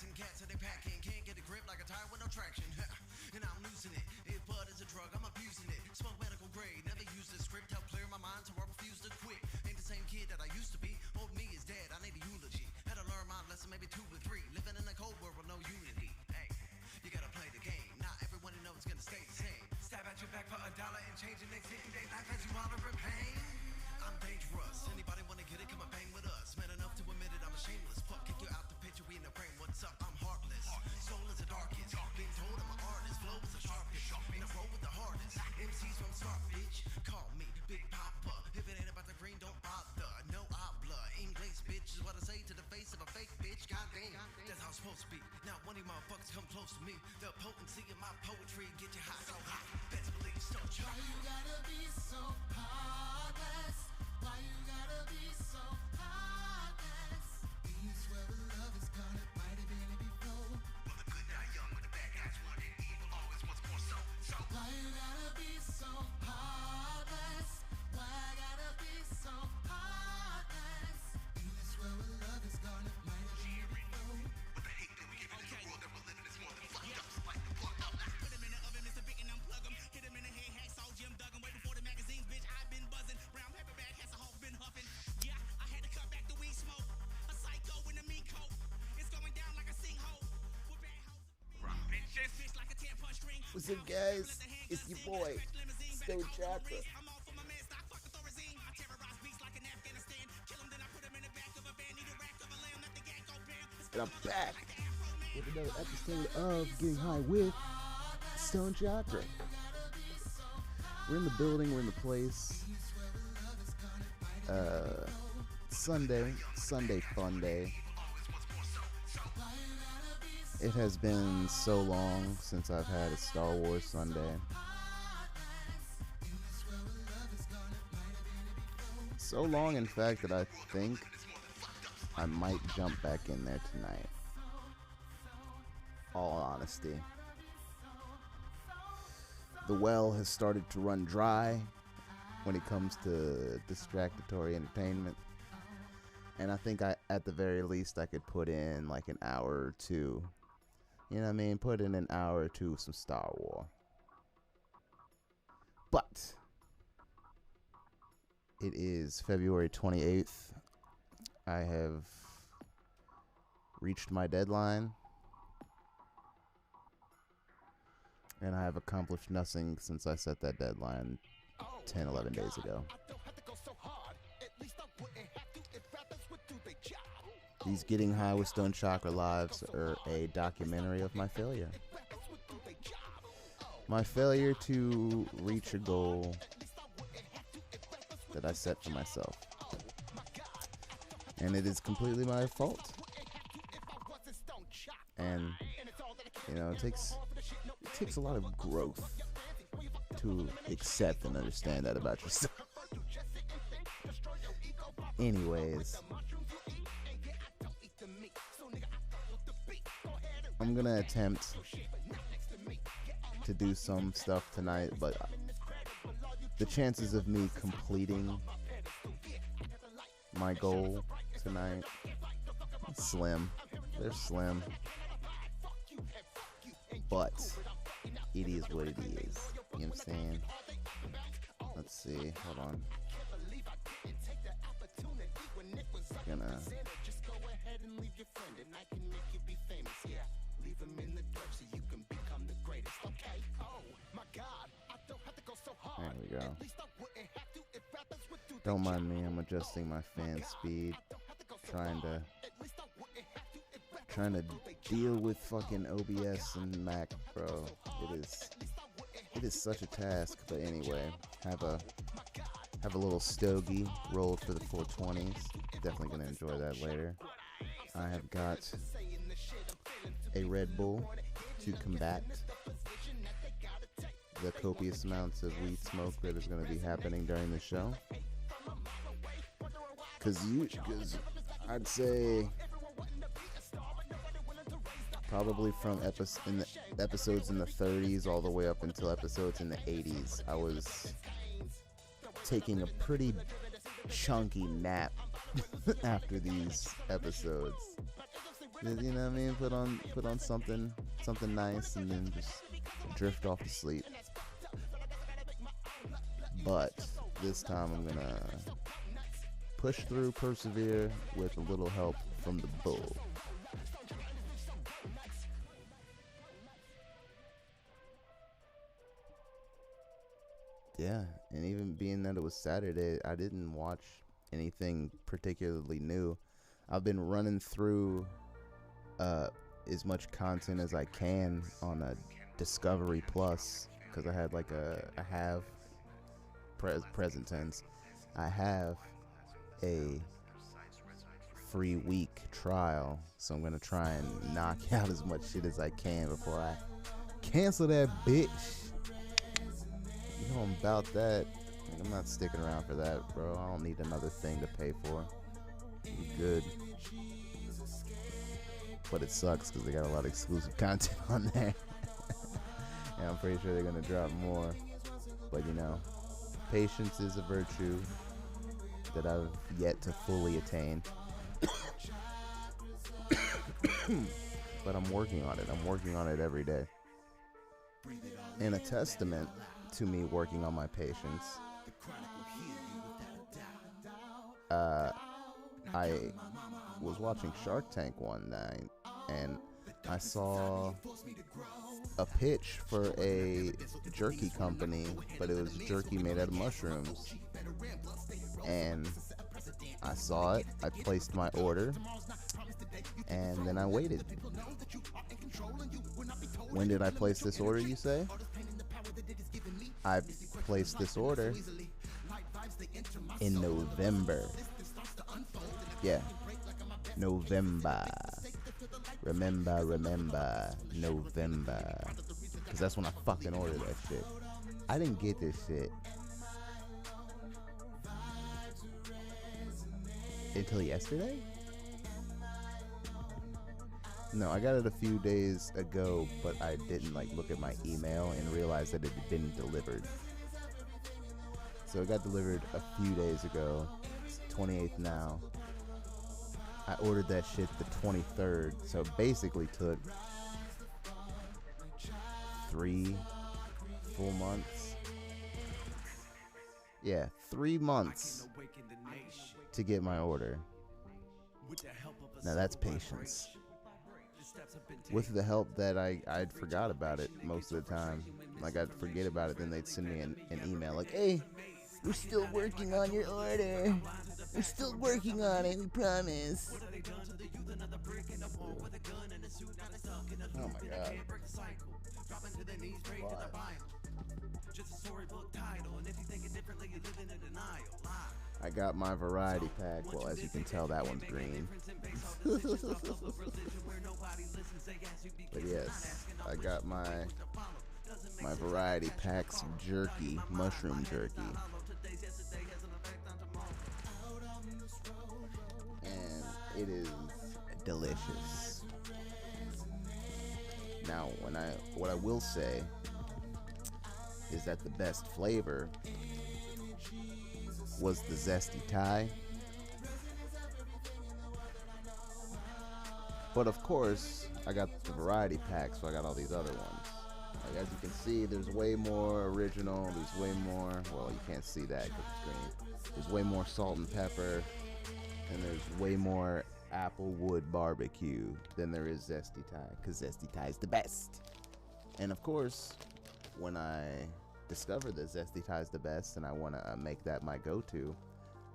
Harassing cats and they packing, can't get a grip like a tire with no traction. And I'm losing it. If bud is a drug, I'm abusing it. Smoke medical grade, never use the script. Help clear my mind so I refuse to quit. Ain't the same kid that I used to be. Old me is dead, I need a eulogy. Had to learn my lesson, maybe 2 or 3. Living in a cold world with no unity. Hey, you gotta play the game. Not everyone you know is gonna stay the same. Stab at your back for $1 and change your next hitting day life as you holler in pain. I'm dangerous. Anybody wanna get it? Come and bang with us. Man enough to admit it, I'm a shameless. Fuck, kick you out the picture, we in the frame. What's up? I'm heartless. Soul is the darkest. Being told I'm an artist. Flow is the sharpest. And I roll with the hardest. MCs from start, bitch. Call me Big Papa. If it ain't about the green, don't bother. No habla. English, bitch, is what I say to the face of a fake bitch. Goddamn, that's how it's supposed to be. Now one of you motherfuckers come close to me. The potency of my poetry get you hot, so hot. Best believe, Stoned Chakra. Why you gotta be so heartless? Why you gotta be so heartless? These where the love is gone, it might have been it before. Well, the good die young, but the bad guys want it. Evil always wants more, so. Why you gotta be so heartless? Why I gotta be so heartless? These where the love is gone, it might have been it before. But the hate that we give in the world that we're living is more than fucked up. It's like the plug up. Put him in the oven, Mr. Big, and unplug him. Hit him in the head, hacksaw, Jim dug him. Way before the magazines, bitch, I've been buzzing. Brown paper bag, has a hawk been huffing. Yeah, I had to cut back the weed smoke. A psycho in a mean coat. It's going down like a sinkhole. With bad hoes. Bitches. Bitch like a 10-punch string. What's up, guys? It's your boy, Stoned Chakra. I'm all for my man, stock, fuck the Thorazine. I terrorize beats like in Afghanistan. Kill him, then I put him in the back of a van. Need a rack of a lamb, let the gang go bam. And I'm back with another episode of Getting High with Stoned Chakra. We're in the building, we're in the place. Sunday fun day. It has been so long since I've had a Star Wars Sunday. So long, in fact, that I think I might jump back in there tonight. All honesty. The well has started to run dry when it comes to distractory entertainment. And I think at the very least, I could put in like an hour or two. You know what I mean? Put in an hour or two of some Star Wars. But it is February 28th. I have reached my deadline. And I have accomplished nothing since I set that deadline 10, 11 days ago. These Getting High with Stoned Chakra lives are a documentary of my failure. My failure to reach a goal that I set for myself. And it is completely my fault. And, you know, it takes a lot of growth to accept and understand that about yourself. Anyways, I'm gonna attempt to do some stuff tonight, but the chances of me completing my goal tonight, slim. They're slim. But it is what it is. You know what I'm saying? Let's see. Hold on. Gonna. There we go. Don't mind me. I'm adjusting my fan speed. Trying to deal with fucking OBS and Mac, bro. It is such a task. But anyway, have a little stogie rolled for the 420s. Definitely gonna enjoy that later. I have got a Red Bull to combat the copious amounts of weed smoke that is going to be happening during the show. Because I'd say probably from episodes in the 30s all the way up until episodes in the 80s, I was taking a pretty chunky nap after these episodes. You know what I mean? Put on something nice, and then just drift off to sleep. But this time I'm gonna push through, persevere with a little help from the bull. Yeah, and even being that it was Saturday, I didn't watch anything particularly new. I've been running through as much content as I can on a Discovery Plus, because I had like I have present tense. I have a free week trial, so I'm gonna try and knock out as much shit as I can before I cancel that bitch. You know I'm about that. Like, I'm not sticking around for that, bro. I don't need another thing to pay for. I'm good. But it sucks because they got a lot of exclusive content on there. And I'm pretty sure they're gonna drop more. But you know, patience is a virtue that I've yet to fully attain. But I'm working on it. I'm working on it every day. And a testament to me working on my patience, I was watching Shark Tank one night, and I saw a pitch for a jerky company, but it was jerky made out of mushrooms. And I saw it, I placed my order, and then I waited. When did I place this order, you say? I placed this order in November. Yeah, November. Remember, November. Because that's when I fucking ordered that shit. I didn't get this shit until yesterday? No, I got it a few days ago, but I didn't look at my email and realize that it had been delivered. So it got delivered a few days ago. It's the 28th now. I ordered that shit the 23rd, so it basically took 3 full months. Yeah, 3 months to get my order. Now that's patience. With the help that I'd forgot about it most of the time. Like, I'd forget about it, then they'd send me an email like, hey, we're still working on your order. We're still working on it, we promise. Oh my god. I got my variety pack. Well, as you can tell, that one's green. But yes, I got my variety packs of jerky, mushroom jerky. And it is delicious. Now, what I will say is that the best flavor was the zesty Thai. But of course, I got the variety pack, so I got all these other ones. Like, as you can see, there's way more original, there's way more, well, you can't see that because it's green. There's way more salt and pepper, and there's way more applewood barbecue than there is zesty Thai, because zesty Thai is the best. And of course, when I discover that zesty Thai is the best and I want to make that my go-to,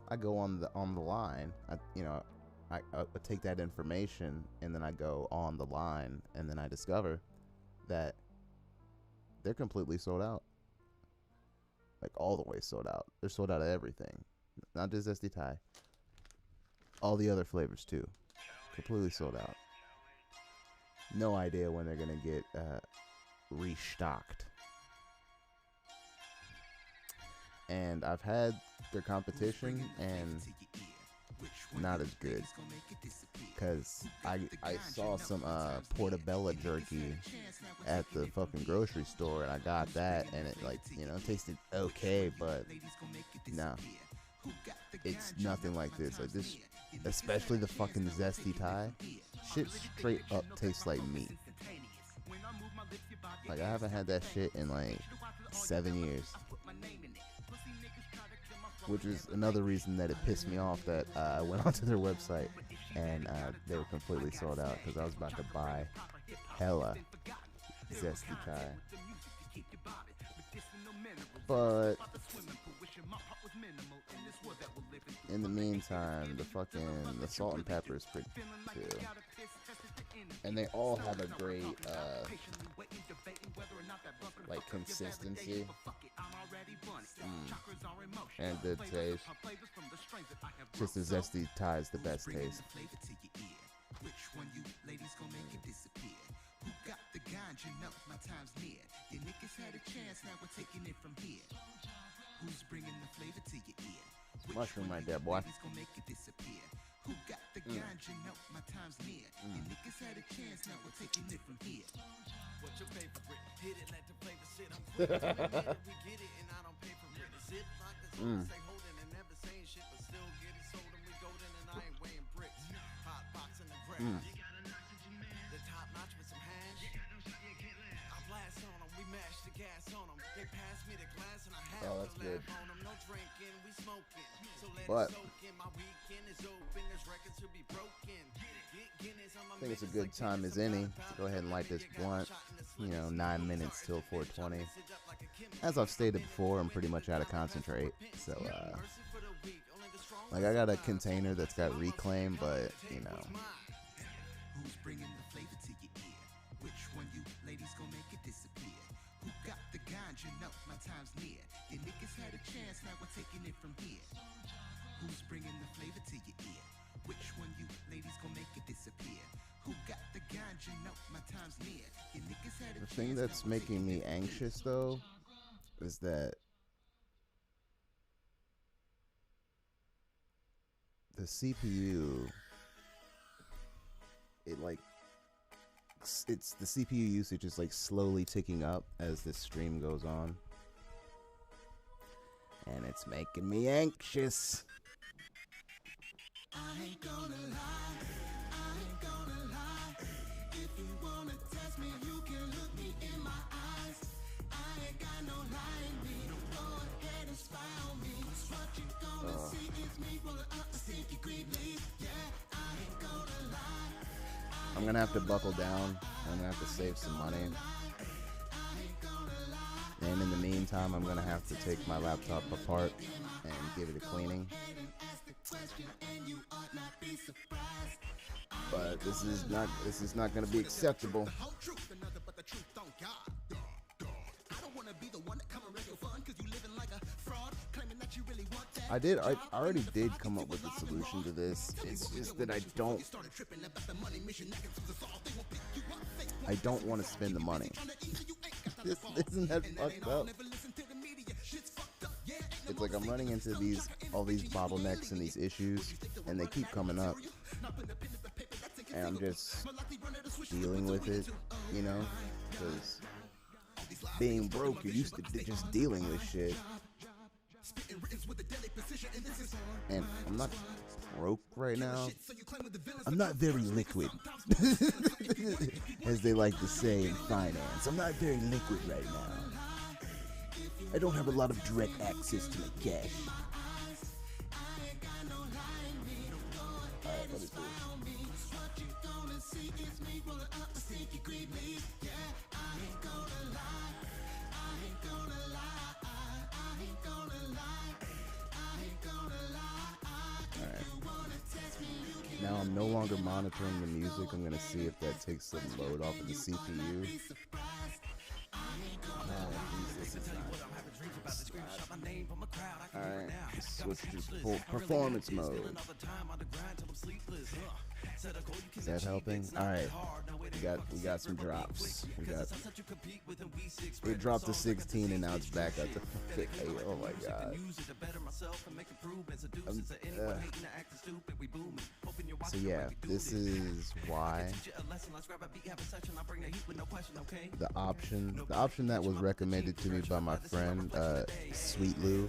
I go on the line. I take that information and then I go on the line, and then I discover that they're completely sold out. Like, all the way sold out. They're sold out of everything, not just zesty Thai. All the other flavors too, completely sold out. No idea when they're gonna get restocked. And I've had their competition, and not as good, because I saw some portobello jerky at the fucking grocery store, and I got that, and it tasted okay, but no, it's nothing like this. Like, this, especially the fucking zesty Thai, shit straight up tastes like meat. Like, I haven't had that shit in like 7 years. Which is another reason that it pissed me off that I went onto their website and they were completely sold out, because I was about to buy hella zesty Kai. But in the meantime, the salt and pepper is pretty good too. And they all have a great like consistency and good taste. Just the zesty Thai is the best taste. Which one you ladies gon' make it disappear? Who got the ganja? No, my time's near. Your niggas had a chance, now we're taking it from here. Who's bringing the flavor to your ear? Which Mushroom one right you there, boy. ladies gon' make it disappear? Who got the ganja? No, my time's near. Your niggas had a chance, now we're taking it from here. What's your favorite? Hit it, let the flavor sit. I'm quick to admit it. We get it, and I don't pay for it. Is it like the song say holding and never saying shit, but still get it sold and we golden and I ain't weighing bricks. Hot box in the ground. The top notch with some hash. I blast on them, we mash the gas on them. They pass me the glass and I have Oh, that's to good. laugh on them. No drinking, we smoking. So let But it soak in. My weekend is open. There's records to be broken. Get Guinness on my I think it's a minutes good like time Guinness, as any I'm to go ahead and light this blunt. You know, 9 minutes till 4:20. sit up like a chemist. As I've stated before, I'm pretty much out of concentrate. So, like, I got a container that's got reclaim, but, you know, Who's bringing the flavor to your ear? Which one you ladies gon' make it disappear? Who got the ganja? No, my time's near. Your niggas had a chance, now we're taking it from here. Who's bringing the flavor to your ear? Which one you ladies gon' make it disappear? Who got the ganja? No, my time's near. Your niggas had a the chance. thing that's now we're making taking me it from here. anxious, though, is that the CPU, it's the CPU usage is like slowly ticking up as this stream goes on, and it's making me anxious. I ain't gonna lie, I ain't gonna lie. If you wanna test me, you can look me in my eyes. I ain't got no lie in me. Go ahead and spy on me. What you gonna see is me rolling up a stinky green leaf. Yeah, I ain't gonna lie. I'm gonna have to buckle down. I'm gonna have to save some money. And in the meantime, I'm gonna have to take my laptop apart and give it a cleaning. But this is not gonna be acceptable. Whole truth, another but the truth don't God. I don't wanna be the one that come and wreck your fun, cause you living like a fraud, claiming that you really want that. I already did come up with a solution to this. It's just that I don't want to spend the money. Isn't that fucked up? It's like I'm running into all these bottlenecks and these issues, and they keep coming up, and I'm just dealing with it, you know, because being broke, you're used to just dealing with shit. And I'm not broke right now. I'm not very liquid, as they like to say in finance. I'm not very liquid right now. I don't have a lot of direct access to my cash. Alright, what is this? Now I'm no longer monitoring the music. I'm gonna see if that takes some load off of the CPU. Alright, switch to full performance mode. Is that helping? Alright, we got some drops. It dropped to 16 and now it's back up to 8. Oh my god. So yeah, this is why the option that was recommended to me by my friend Sweet Lou,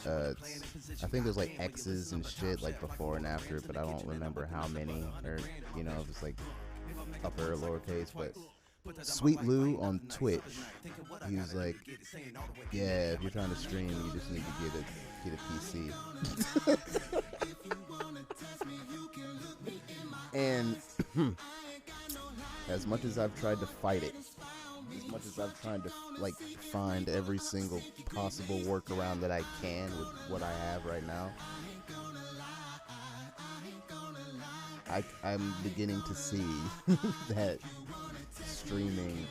I think there's like X's and shit like before and after, but I don't remember how many, or you know, if it's like upper or lowercase. But Sweet Lou on Twitch, he was like, yeah, if you're trying to stream, you just need to get a PC. And as much as I've tried to fight it, as much as I've tried to like find every single possible workaround that I can with what I have right now, I'm beginning to see that streaming,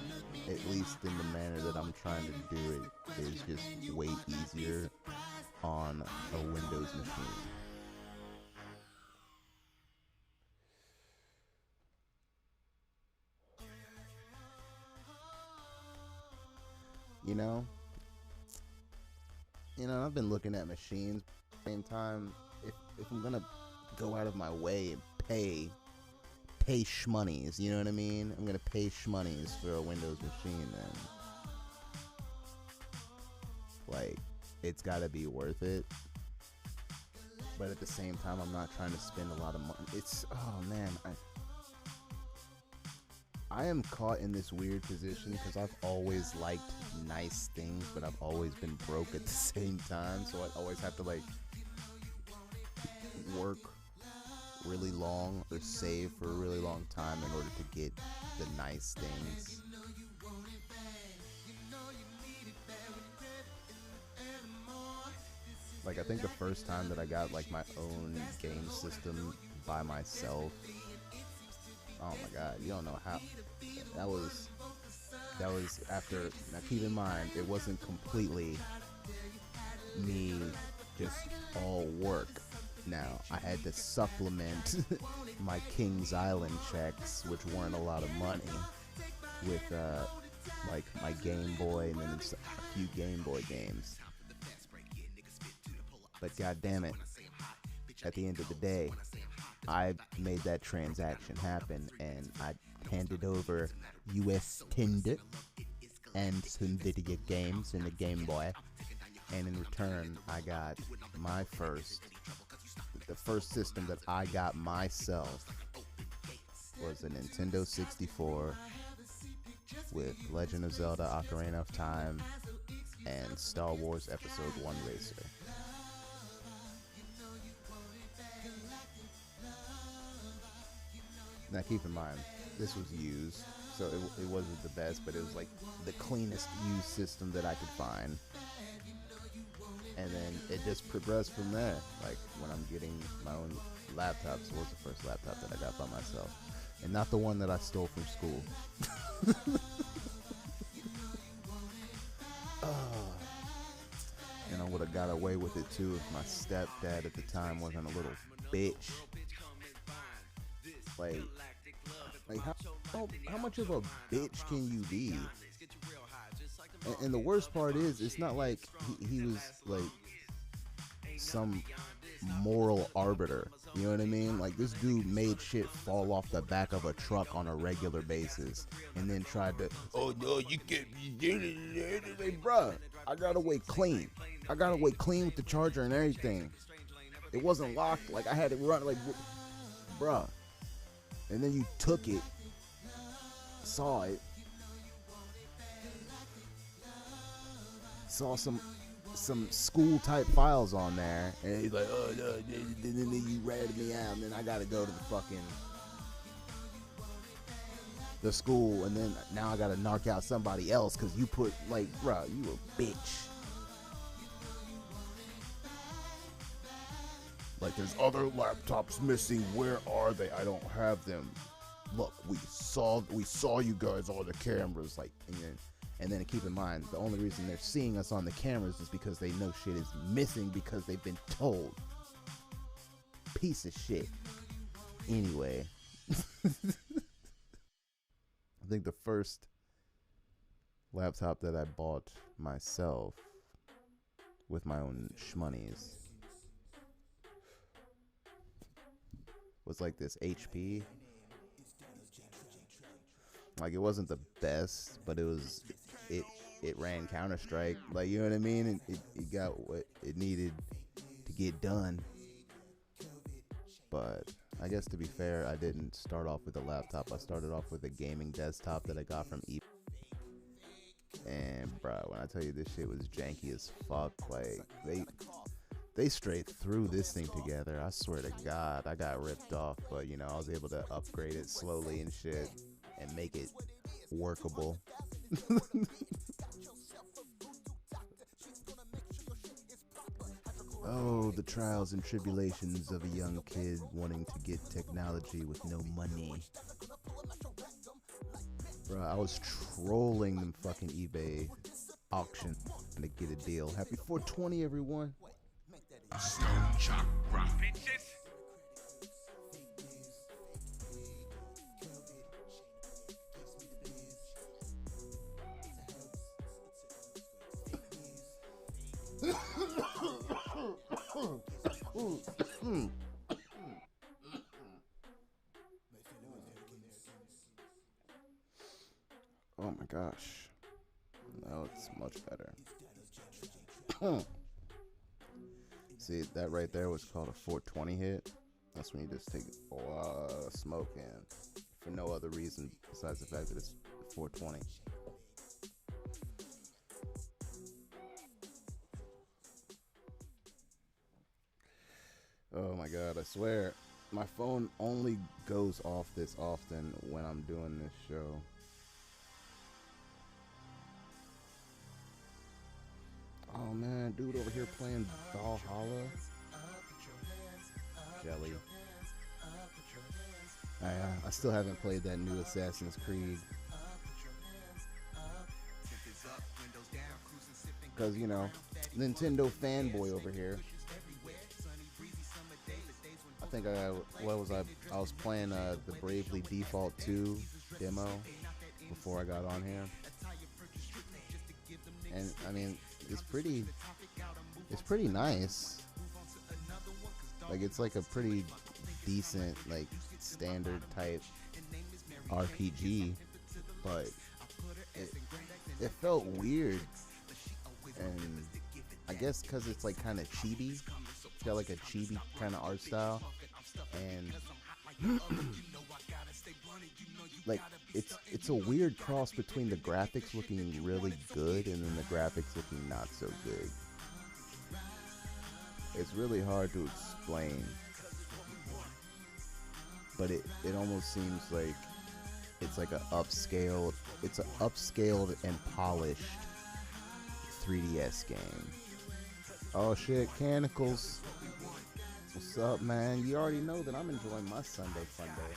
at least in the manner that I'm trying to do it, is just way easier on a Windows machine. You know, I've been looking at machines. At the same time, if I'm gonna go out of my way and pay shmoneys, you know what I mean? I'm gonna pay shmoneys for a Windows machine, then like it's gotta be worth it. But at the same time, I'm not trying to spend a lot of money. It's, oh man, I am caught in this weird position because I've always liked nice things, but I've always been broke at the same time. So I always have to like work really long or save for a really long time in order to get the nice things. Like, I think the first time that I got like my own game system by myself, oh my god, you don't know how that was after. Now keep in mind, it wasn't completely me just all work. Now I had to supplement my Kings Island checks, which weren't a lot of money, with like my Game Boy and then a few Game Boy games. But god damn it, at the end of the day, I made that transaction happen, and I handed over US Tinder and some video games in the Game Boy, and in return I got the first system that I got myself was a Nintendo 64 with Legend of Zelda Ocarina of Time and Star Wars Episode 1 Racer. Now keep in mind, this was used, so it wasn't the best, but it was like the cleanest used system that I could find. And then it just progressed from there. Like when I'm getting my own laptops, it was the first laptop that I got by myself. And not the one that I stole from school. And I would have got away with it too if my stepdad at the time wasn't a little bitch. Like how much of a bitch can you be? And the worst part is, it's not like he was like some moral arbiter. You know what I mean? Like, this dude made shit fall off the back of a truck on a regular basis, and then tried to, oh no, you can't be, like, bruh, I got away clean. I got away clean with the charger and everything. It wasn't locked. Like, I had it run, like, bruh. And then you took it, saw it, saw some school type files on there, and he's like, oh no, then you ratted me out, and then I gotta go to the school, and then now I gotta knock out somebody else because you put, like, bruh, you a bitch. Like, there's other laptops missing. Where are they? I don't have them. Look, we saw you guys on the cameras. Like, and then keep in mind, the only reason they're seeing us on the cameras is because they know shit is missing because they've been told. Piece of shit. Anyway, I think the first laptop that I bought myself with my own shmoneys was like this HP. Like, it wasn't the best, but it it ran Counter-Strike. Like, you know what I mean? It got what it needed to get done. But I guess to be fair, I didn't start off with a laptop. I started off with a gaming desktop that I got from eBay. And bro, when I tell you this shit was janky as fuck, like they straight threw this thing together. I swear to God, I got ripped off. But you know, I was able to upgrade it slowly and shit and make it workable. Oh, the trials and tribulations of a young kid wanting to get technology with no money. Bro, I was trolling them fucking eBay auction to get a deal. Happy 420, everyone. Stoned Chakra, bitches. Oh my gosh. Now it's much better. See, that right there was called a 420 hit. That's when you just take a lot of smoke in for no other reason besides the fact that it's 420. Oh my God, I swear. My phone only goes off this often when I'm doing this show. Oh man, dude over here playing Valhalla. Jelly. I still haven't played that new Assassin's Creed. Because, you know, Nintendo fanboy over here. I think I was playing the Bravely Default 2 demo before I got on here. And I mean, it's pretty nice. Like, it's like a pretty decent, like, standard type RPG, but it felt weird, and I guess because it's like kind of chibi. It's got like a chibi kind of art style, and like it's a weird cross between the graphics looking really good and then the graphics looking not so good. It's really hard to explain, but it almost seems like it's like an upscaled and polished 3DS game. Oh shit, Canicles. What's up, man? You already know that I'm enjoying my Sunday fun day.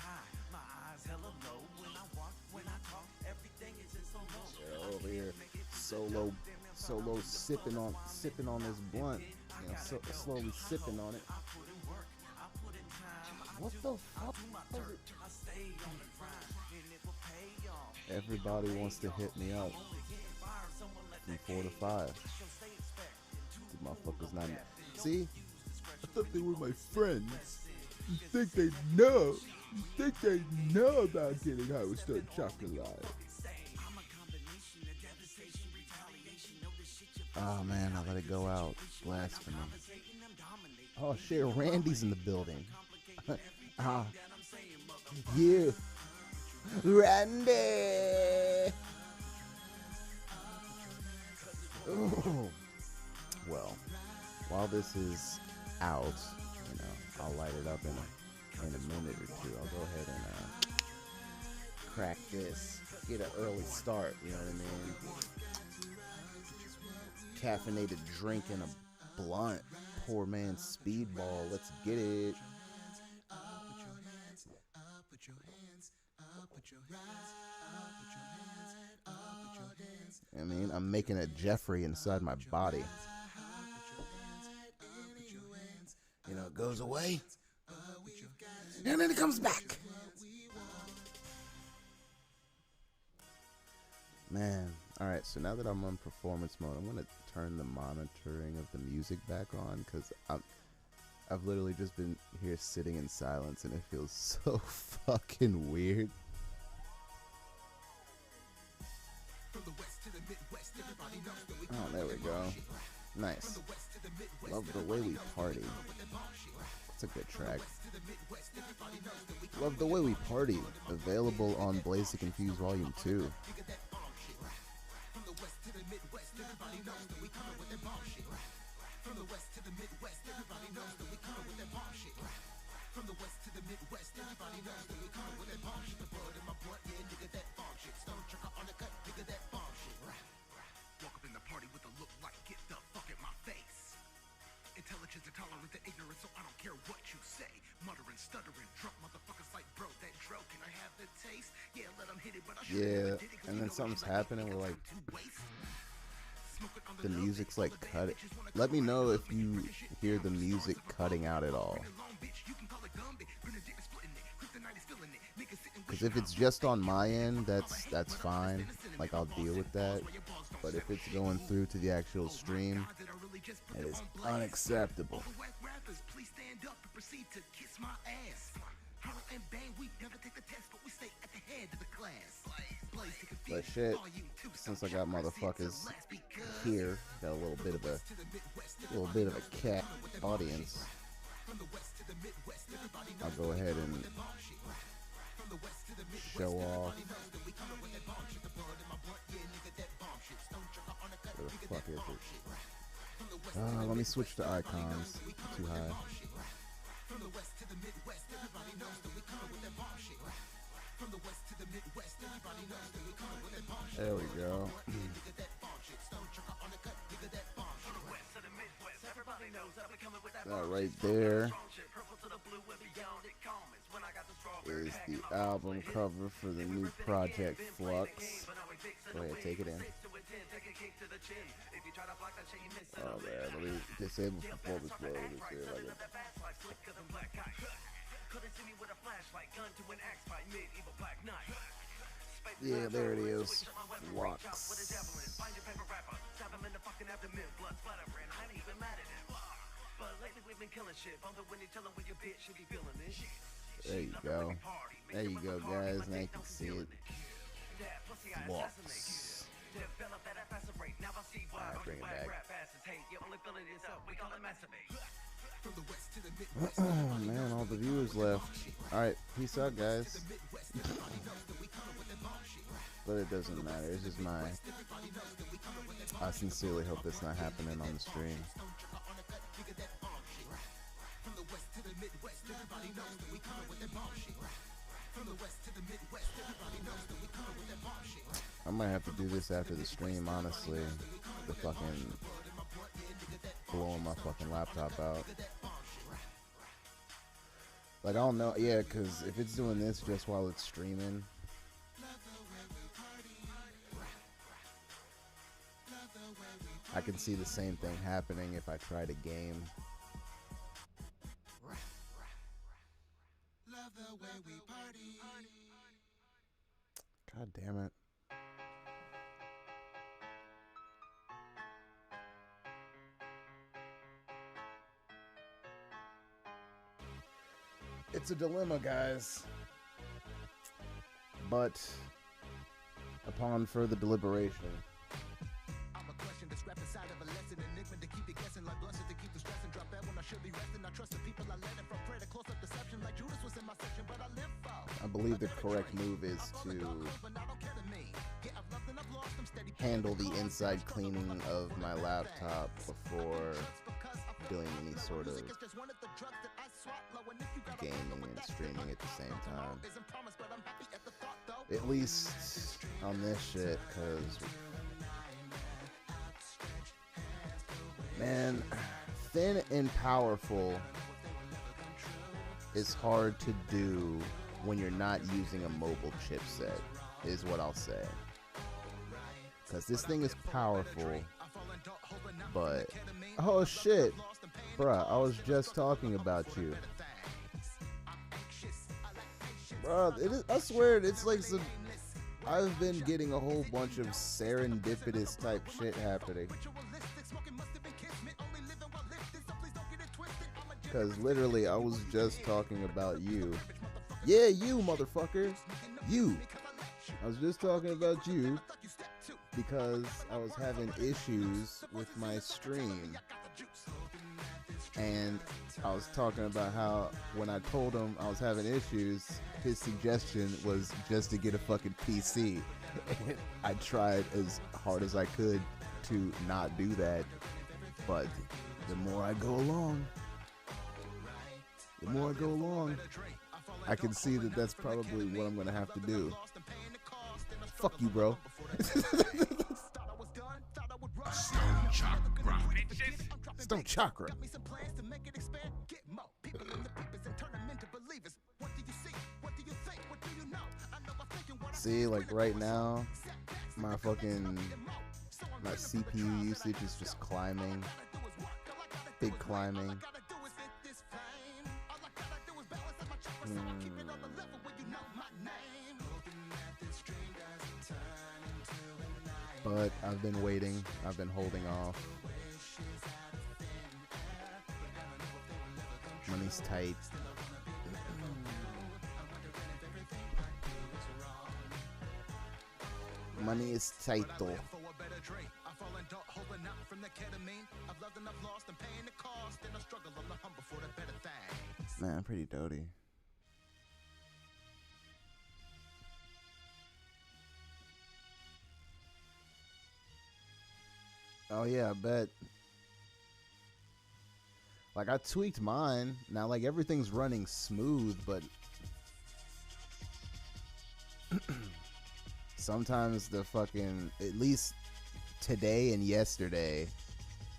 Yeah, over here, solo sipping on this blunt. You know, slowly sipping on it. What the fuck was it? Everybody wants to hit me up from 4 to 5. These motherfuckers not. See? I thought they were my friends. You think they know? You think they know about getting high with Stoned Chakra live? Oh man, I let it go out. Blasphemy. Oh shit, Randy's in the building. You, Randy. Ooh. Well, while this is out, you know, I'll light it up in a minute or two. I'll go ahead and crack this, get an early start. You know what I mean? Caffeinated drink and a blunt. Poor man's speedball. Let's get it. I mean, I'm making a Jeffrey inside my body. You know, it goes away, and then it comes back. Man, alright, so now that I'm on performance mode, I'm going to turn the monitoring of the music back on, because I've literally just been here sitting in silence, and it feels so fucking weird. Oh, there we go. Nice. Love the Way We Party. It's a good track. Love the Way We Party. Available on Blaze to Confuse Volume 2. From the west to the midwest, everybody knows that we coming with that bomb shit. The blood in my blood, yeah, nigga, that bomb shit. Stoned Chakra on the cut, nigga, that bomb shit. Walk up in the party with a look like get the fuck in my face. Intelligence intolerant to ignorance, so I don't care what you say. Muttering, stuttering, drunk motherfuckers like, bro, that dro, can I have the taste? Yeah, let them hit it, but I should Yeah, and then something's happening. We're like, the music's like cut. Let me know if you hear the music cutting out at all. Because if it's just on my end, that's fine. Like, I'll deal with that. But if it's going through to the actual stream, it is unacceptable. But shit, since I got motherfuckers here, got a little bit of a cat audience, I'll go ahead and show off. Where the fuck is it? Let me switch to icons. Too high. There we go. That right there is the album cover for the new project Flux. Go ahead, take it in. Oh man, let me disable performance mode. Let me see if I can. Yeah, there it is. Flux. There you go. There you go, guys. Now you can see it. Flux. Alright, bring it back. Oh man, all the viewers left. Alright, peace out, guys. But it doesn't matter. It's just my... I sincerely hope it's not happening on the stream. I might have to do this after the stream, honestly. The fucking... blowing my fucking laptop out. Like, I don't know. Yeah, because if it's doing this just while it's streaming... I can see the same thing happening if I try to game. God damn it. It's a dilemma, guys. But upon further deliberation, I believe the correct move is to handle the inside cleaning of my laptop before doing any sort of gaming and streaming at the same time. At least on this shit, because man, thin and powerful is hard to do when you're not using a mobile chipset, is what I'll say. Because this thing is powerful, but oh shit, bruh, I was just talking about you. Bruh, I swear, it's like some... I've been getting a whole bunch of serendipitous type shit happening. Because literally, I was just talking about you. Yeah, you, motherfucker. You. I was just talking about you. because I was having issues with my stream. And I was talking about how when I told him I was having issues, his suggestion was just to get a fucking PC. And I tried as hard as I could to not do that, but the more I go along, I can see that that's probably what I'm gonna have to do. Fuck you, bro. Stoned Chakra. Stoned Chakra. See, like right now, my CPU usage is just climbing. Big climbing. But I've been waiting. I've been holding off. Money's tight. Money is tight though. Man, I'm pretty doty. Oh yeah, I bet. Like I tweaked mine. Now like everything's running smooth, but sometimes the fucking, at least today and yesterday,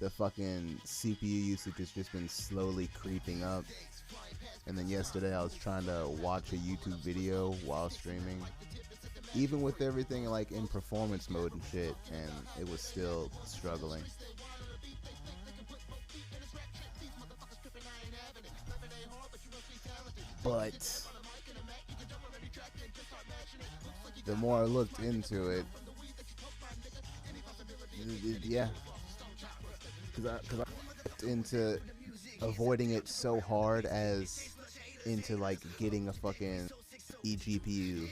the fucking CPU usage has just been slowly creeping up. And then yesterday I was trying to watch a YouTube video while streaming, even with everything like in performance mode and shit, and it was still struggling. But the more I looked into it, yeah, because I looked into avoiding it so hard as into like getting a fucking eGPU,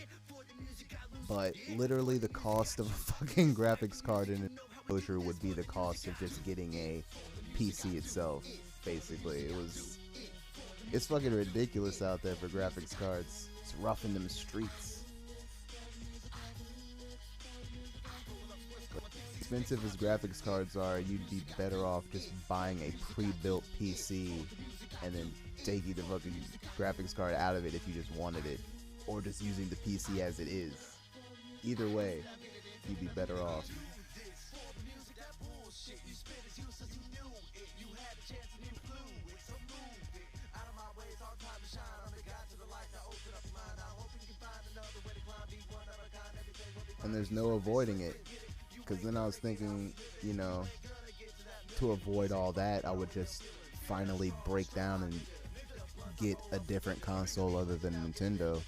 but literally the cost of a fucking graphics card and exposure would be the cost of just getting a PC itself. Basically, it's fucking ridiculous out there for graphics cards. It's rough in them streets. Expensive as graphics cards are, you'd be better off just buying a pre-built PC and then taking the fucking graphics card out of it if you just wanted it, or just using the PC as it is. Either way, you'd be better off. And there's no avoiding it, because then I was thinking, you know, to avoid all that, I would just finally break down and get a different console other than Nintendo.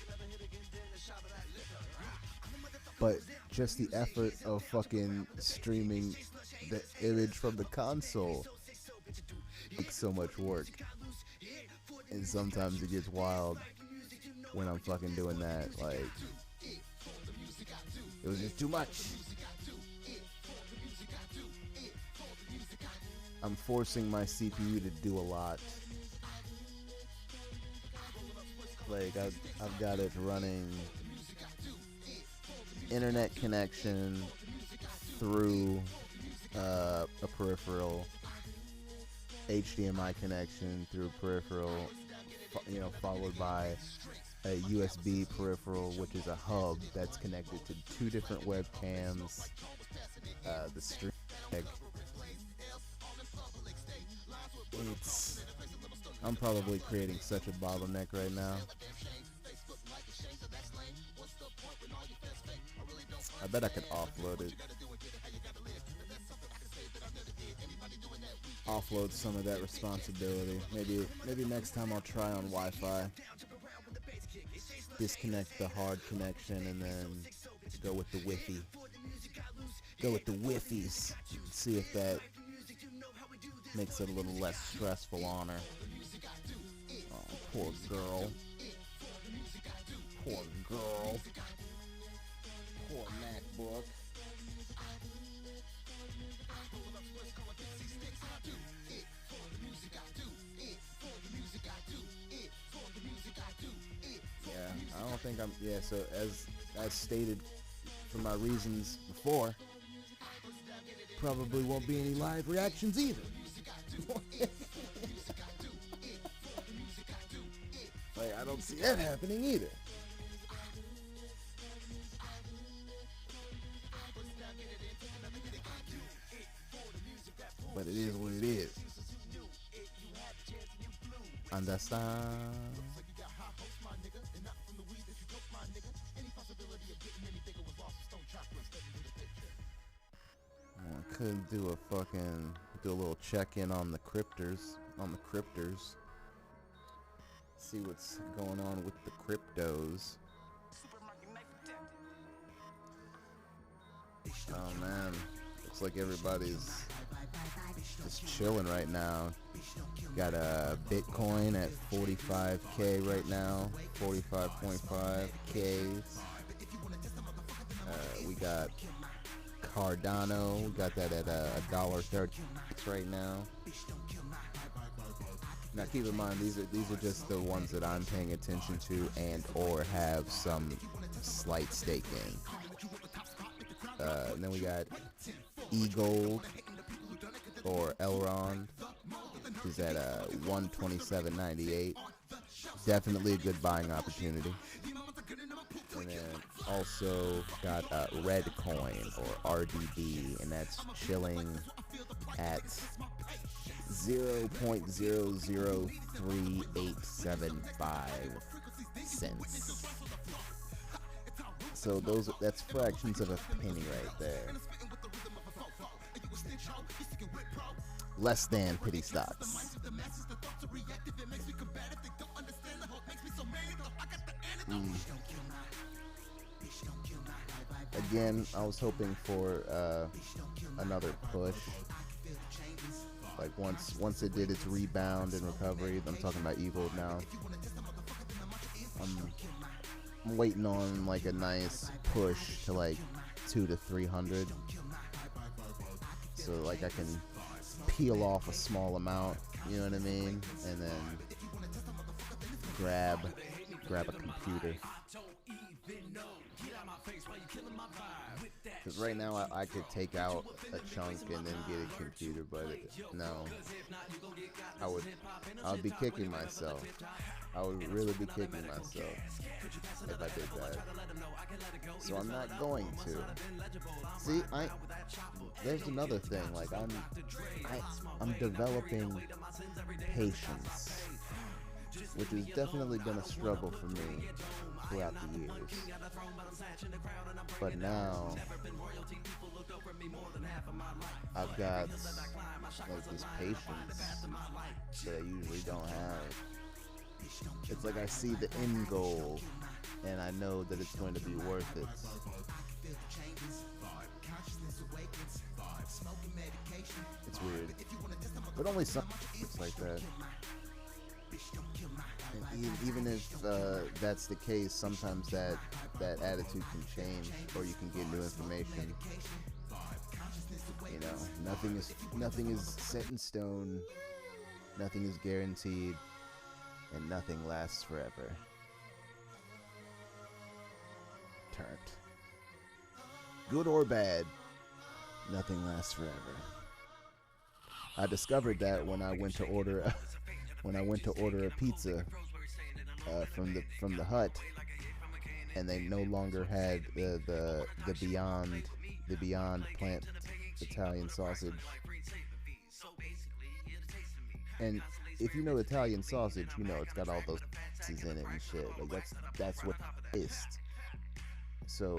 But just the effort of fucking streaming the image from the console takes so much work, and sometimes it gets wild when I'm fucking doing that. Like, it was just too much. I'm forcing my CPU to do a lot. Like I've got it running internet connection through a peripheral, HDMI connection through peripheral, you know, followed by a USB peripheral, which is a hub that's connected to two different webcams, the stream deck. I'm probably creating such a bottleneck right now. I bet I could offload it. Offload some of that responsibility. Maybe next time I'll try on Wi-Fi. Disconnect the hard connection and then go with the Wi-Fi. Go with the Wi-Fi's. See if that makes it a little less stressful on her. Oh, poor girl. Poor girl. Poor MacBook. don't think I'm. Yeah. So as stated for my reasons before, probably won't be any live reactions either. Like, I don't see that happening either. But it is what it is. Understand? I could do a little check-in on the cryptors, see what's going on with the cryptos. Oh man, looks like everybody's just chilling right now. Got a Bitcoin at 45K right now, 45.5K. We got Cardano, we got that at $1.30 right now. Now keep in mind, these are just the ones that I'm paying attention to and or have some slight stake in. And then we got eGold or Elrond, which is at 127.98. Definitely a good buying opportunity. And then also got Redcoin or RDB, and that's chilling at 0.003875 cents. So that's fractions of a penny right there. Less than pity stocks. Again, I was hoping for another push. Like once it did its rebound and recovery, I'm talking about eGold now. I'm waiting on like a nice push to like 200 to 300, so like I can peel off a small amount, you know what I mean, and then grab a computer. Because right now I could take out a chunk and then get a computer, but no, I would be kicking myself. I would really be kicking myself if I did that. So I'm not going to. See, there's another thing. Like I'm developing patience, which has definitely been a struggle for me throughout the years. But now I've got like this patience that I usually don't have. It's like I see the end goal and I know that it's going to be worth it. It's weird, but only some it's like that. And even if that's the case, sometimes that attitude can change, or you can get new information. You know, nothing is set in stone, nothing is guaranteed, and nothing lasts forever. Turned. Good or bad, nothing lasts forever. I discovered that when I went to order a pizza from the hut, and they no longer had the Beyond plant Italian sausage. And if you know Italian sausage, you know it's got all those pieces in it and shit. Like that's what it is. So,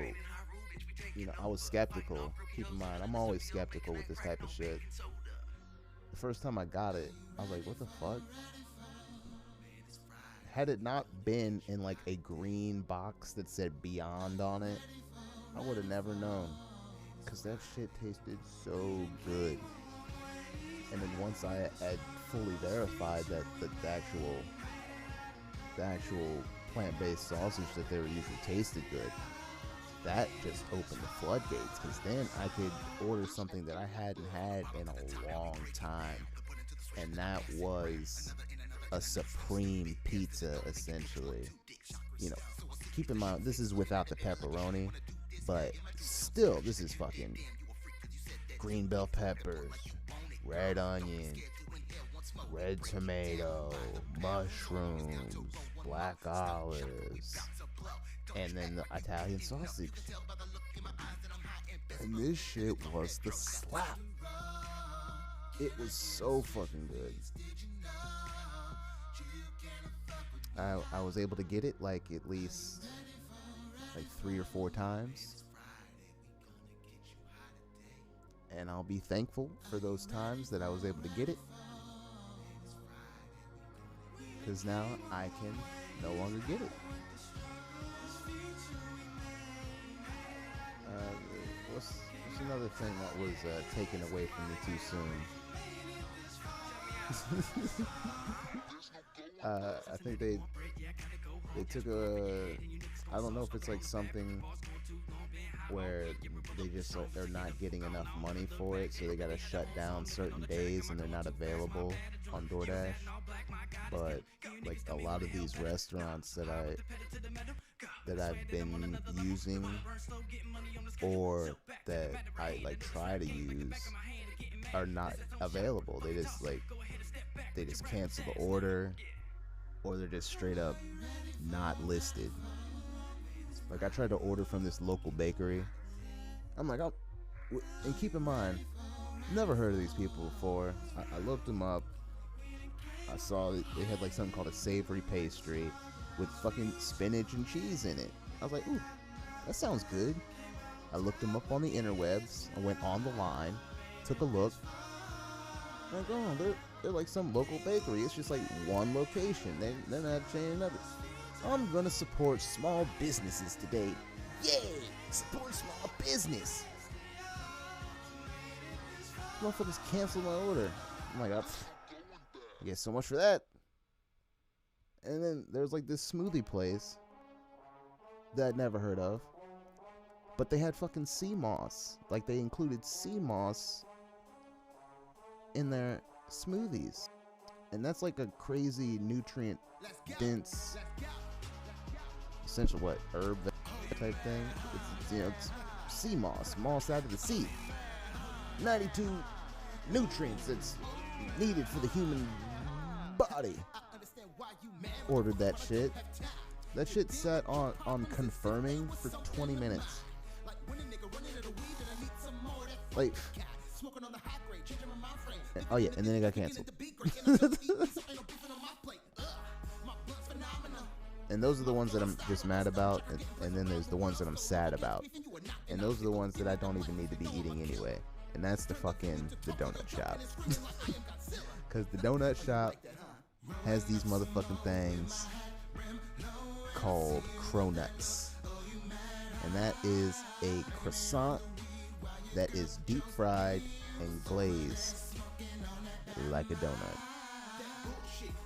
you know, I was skeptical. Keep in mind, I'm always skeptical with this type of shit. The first time I got it, I was like, what the fuck? Had it not been in like a green box that said Beyond on it, I would have never known. Cause that shit tasted so good. And then once I had fully verified that the actual plant-based sausage that they were using tasted good, that just opened the floodgates, because then I could order something that I hadn't had in a long time, and that was a supreme pizza, essentially. You know, keep in mind, this is without the pepperoni, but still, this is fucking green bell peppers, red onion, red tomato, mushrooms, black olives, and then the Italian sausage. And this shit was the slap. It was so fucking good. I was able to get it like at least like 3 or 4 times. And I'll be thankful for those times that I was able to get it. Because now I can no longer get it. What's another thing that was taken away from me too soon? I think they took I don't know if it's like something where they just like they're not getting enough money for it, so they gotta shut down certain days and they're not available on DoorDash. But like a lot of these restaurants that I've been using or that I like try to use are not available. They just cancel the order, or they're just straight up not listed. Like I tried to order from this local bakery. I'm like, and keep in mind, never heard of these people before. I looked them up. I saw that they had like something called a savory pastry with fucking spinach and cheese in it. I was like, ooh, that sounds good. I looked them up on the interwebs. I went on the line, took a look. I'm like, oh, they're like some local bakery. It's just like one location. They're not changing nothing. I'm gonna support small businesses today. Yay! Support small business. Motherfuckers cancel my order. I'm like, I guess so much for that. And then there's like this smoothie place that I'd never heard of, but they had fucking sea moss. Like they included sea moss in their smoothies, and that's like a crazy nutrient dense essential herb type thing. It's it's sea moss out of the sea. 92 nutrients that's needed for the human body. Ordered that shit. That shit sat on confirming for 20 minutes. Like, oh yeah, and then it got canceled. And those are the ones that I'm just mad about, and then there's the ones that I'm sad about. And those are the ones that I don't even need to be eating anyway. And that's the donut shop. Because the donut shop has these motherfucking things called cronuts. And that is a croissant that is deep fried and glazed like a donut.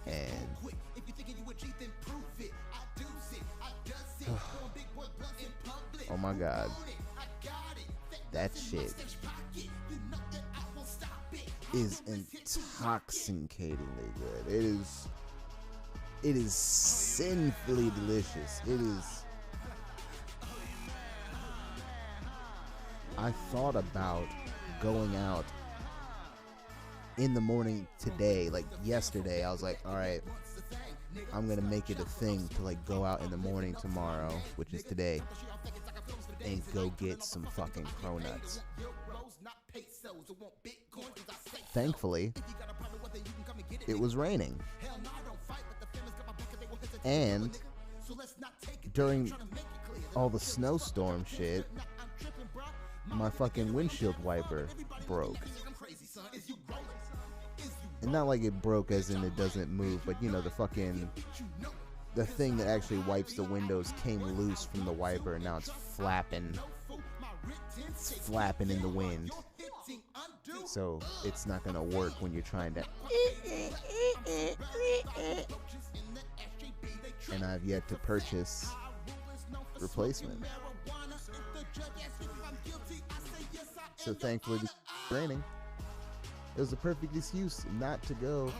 And oh my god, that shit is intoxicatingly good. It is sinfully delicious. It is. I thought about going out in the morning today, like yesterday. I was like, all right, I'm gonna make it a thing to like go out in the morning tomorrow, which is today, and go get some fucking cronuts. Thankfully, it was raining, and during all the snowstorm shit, my fucking windshield wiper broke. And not like it broke as in it doesn't move, but you know, the thing that actually wipes the windows came loose from the wiper, and now it's flapping in the wind. So it's not gonna work when you're trying to. And I've yet to purchase replacement. So thankfully, it's raining. It was a perfect excuse not to go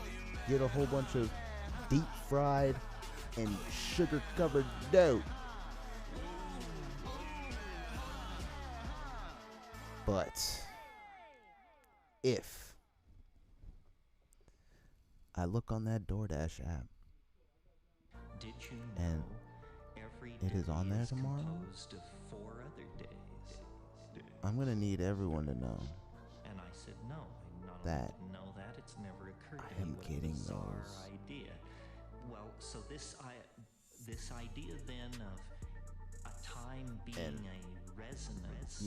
get a whole bunch of deep fried and sugar covered dough But if I look on that DoorDash app Did you and know every it is day on there is tomorrow, composed of 4 other days? I'm gonna need everyone to know And I said no. I not that only didn't know that, it's never occurred I to me. am What getting a bizarre those. idea. Well, so this idea then of a time being And a resonance.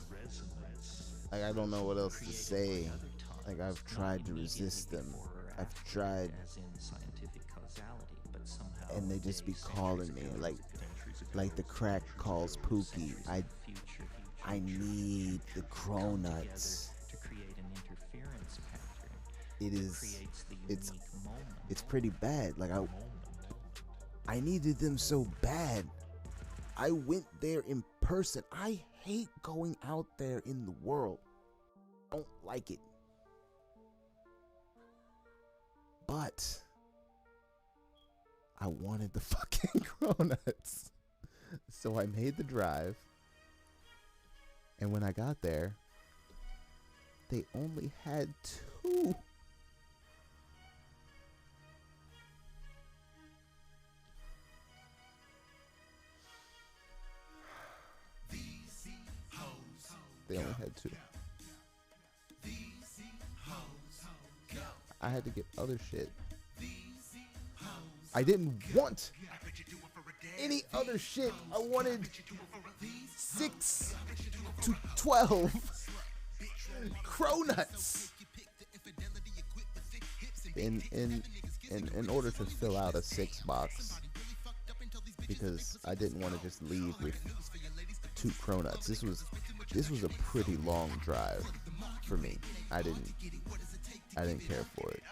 Resonance. Like, I don't know what else to created say. by other times, Like, I've not tried to immediately resist them. before or I've after, tried, as in scientific causality, but somehow and they just be days, calling centuries me ago, like the crack calls Pookie. I need the cronuts. to create an interference pattern It that is, creates the it's, unique moment. it's pretty bad. Like, I needed them so bad. I went there in person. I hate going out there in the world. I don't like it. But I wanted the fucking cronuts. So I made the drive. And when I got there, they only had 2. They only had 2. I had to get other shit. I didn't want any other shit. I wanted 6 to 12 cronuts. In order to fill out a 6 box, because I didn't want to just leave with 2 cronuts. This was a pretty long drive for me. I didn't care for it.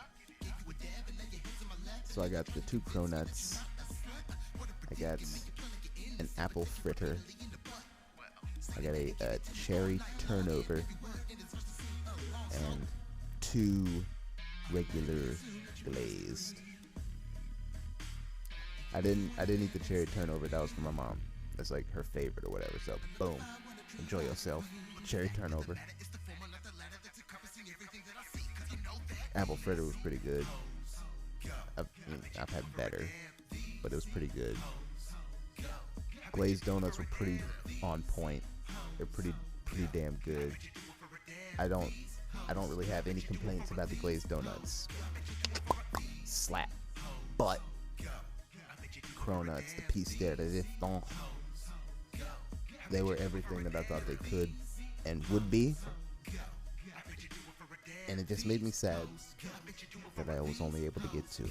So I got the 2 cronuts. I got an apple fritter. I got a cherry turnover and 2 regular glazed. I didn't eat the cherry turnover. That was for my mom. That's like her favorite or whatever. So boom, enjoy yourself. Cherry turnover. Apple fritter was pretty good. I've had better, but it was pretty good. Glazed donuts were pretty on point. They're pretty damn good. I don't really have any complaints about the glazed donuts. Slap. But cronuts, the piece de resistance, they were everything that I thought they could and would be. And it just made me sad that I was only able to get 2.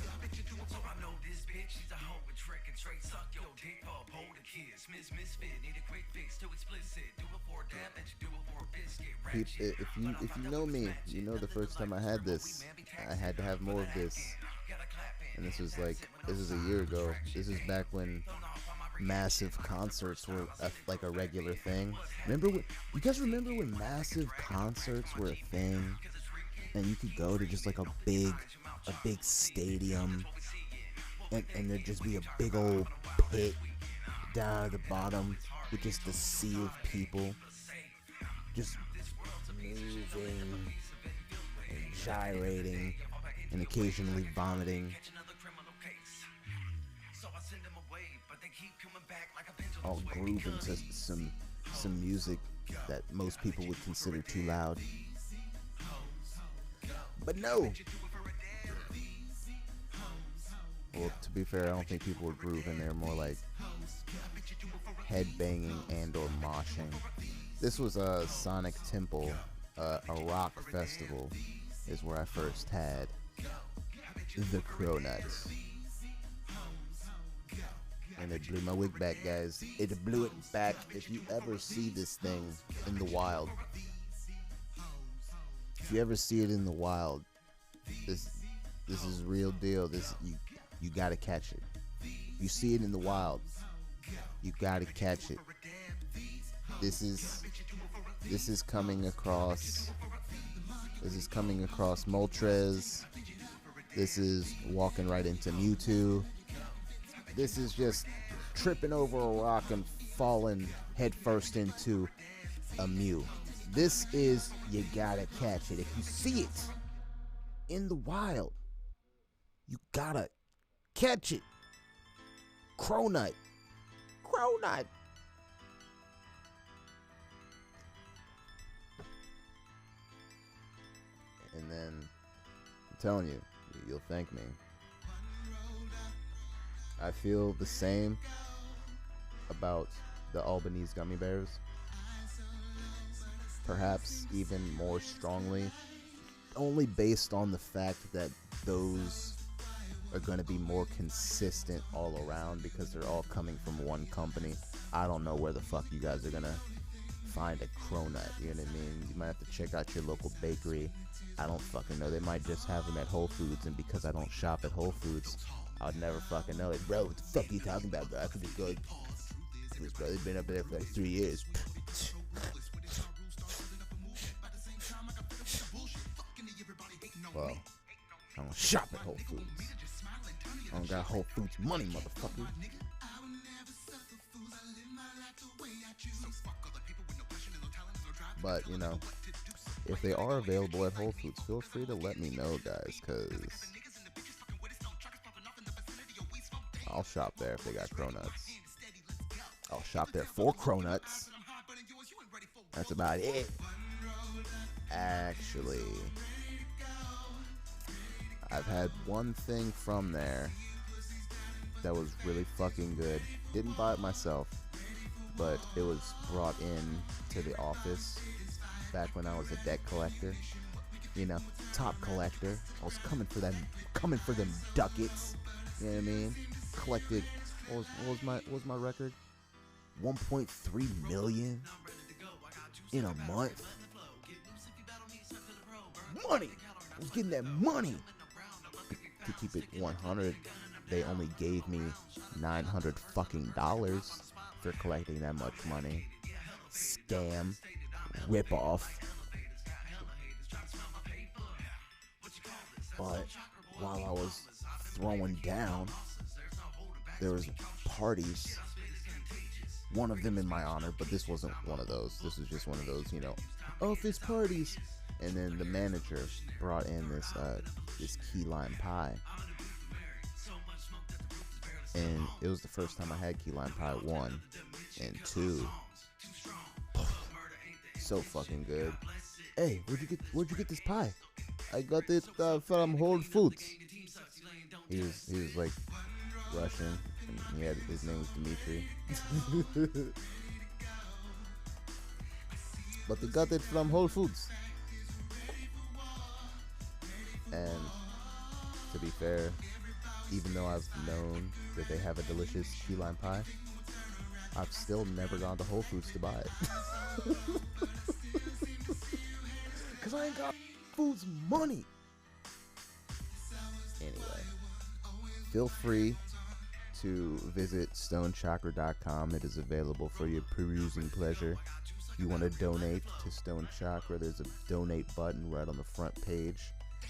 If you know me, you know the first time I had this, I had to have more of this. And this was a year ago. This is back when massive concerts were like a regular thing. You guys remember when massive concerts were a thing? And you could go to just like a big stadium, and there'd just be a big old pit down at the bottom with just a sea of people just moving and gyrating and occasionally vomiting, all grooving to some music that most people would consider too loud. But no. Well, to be fair, I don't think people were grooving. They're more like headbanging and or moshing. This was a Sonic Temple, a rock festival, is where I first had the cronuts. And it blew my wig back, guys. It blew it back. If you ever see this thing in the wild, if you ever see it in the wild, this is real deal. You gotta catch it. You see it in the wild, you gotta catch it. This is coming across Moltres. This is walking right into Mewtwo. This is just tripping over a rock and falling headfirst into a Mew. This is, you gotta catch it. If you see it in the wild, you gotta catch it. Cronut. Cronut. And then, I'm telling you, you'll thank me. I feel the same about the Albanese gummy bears. Perhaps even more strongly, only based on the fact that those are going to be more consistent all around because they're all coming from one company. I don't know where the fuck you guys are going to find a cronut, you know what I mean? You might have to check out your local bakery. I don't fucking know. They might just have them at Whole Foods, and because I don't shop at Whole Foods, I'd never fucking know it. Bro, what the fuck are you talking about, bro? I could just go, bro, they've been up there for like 3 years. Well, I don't shop at Whole Foods. I don't got Whole Foods money, motherfucker. But, you know, if they are available at Whole Foods, feel free to let me know, guys, because I'll shop there if they got cronuts. I'll shop there for cronuts. That's about it. Actually, I've had one thing from there that was really fucking good. Didn't buy it myself, but it was brought in to the office back when I was a debt collector. You know, top collector. I was coming for them ducats. You know what I mean? Collected. What was my record? 1.3 million in a month. Money. I was getting that money. To keep it 100, they only gave me $900 fucking for collecting that much money. Scam, rip off. But while I was throwing down, there was parties. One of them in my honor, but this wasn't one of those. This was just one of those, you know, office parties. And then the manager brought in this key lime pie. And it was the first time I had key lime pie, 1 and 2. So fucking good. Hey, where'd you get this pie? I got it from Whole Foods. He was like Russian, and his name was Dmitry. But they got it from Whole Foods. And to be fair, even though I've known that they have a delicious key lime pie, I've still never gone to Whole Foods to buy it. Cause I ain't got Foods money. Anyway, feel free to visit stonedchakra.com. It is available for your perusing pleasure. If you want to donate to Stoned Chakra, there's a donate button right on the front page.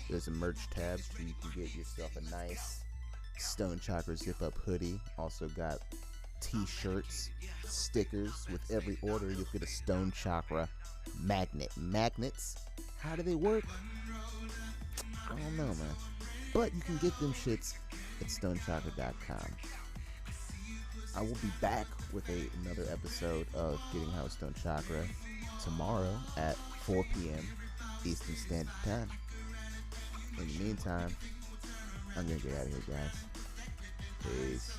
There's a merch tab so you can get yourself a nice Stoned Chakra zip-up hoodie. Also got t-shirts, stickers. With every order, you'll get a Stoned Chakra magnet. Magnets? How do they work? I don't know, man. But you can get them shits at stonedchakra.com. I will be back with another episode of Getting High with Stoned Chakra tomorrow at 4 p.m. Eastern Standard Time. In the meantime, I'm gonna get out of here, guys. Peace.